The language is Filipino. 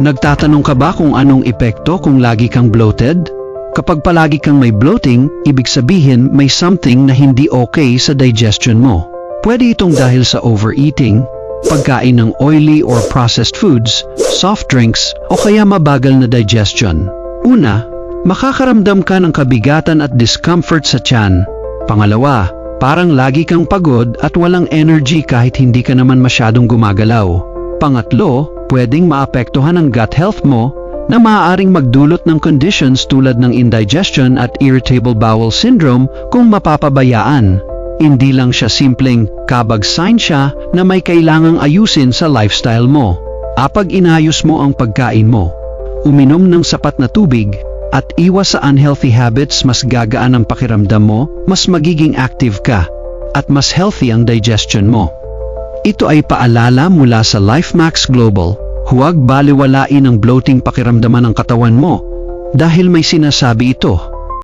Nagtatanong ka ba kung anong epekto kung lagi kang bloated? Kapag palagi kang may bloating, ibig sabihin may something na hindi okay sa digestion mo. Pwede itong dahil sa overeating, pagkain ng oily or processed foods, soft drinks, o kaya mabagal na digestion. Una, makakaramdam ka ng kabigatan at discomfort sa tiyan. Pangalawa, parang lagi kang pagod at walang energy kahit hindi ka naman masyadong gumagalaw. Pangatlo, pwedeng maapektuhan ang gut health mo na maaaring magdulot ng conditions tulad ng indigestion at irritable bowel syndrome kung mapapabayaan. Hindi lang siya simpleng kabag sign siya na may kailangang ayusin sa lifestyle mo. Kapag inayos mo ang pagkain mo, uminom ng sapat na tubig, at iwas sa unhealthy habits, mas gagaan ang pakiramdam mo, mas magiging active ka, at mas healthy ang digestion mo. Ito ay paalala mula sa LifeMax Global. Huwag baliwalain ang bloating pakiramdaman ng katawan mo dahil may sinasabi ito.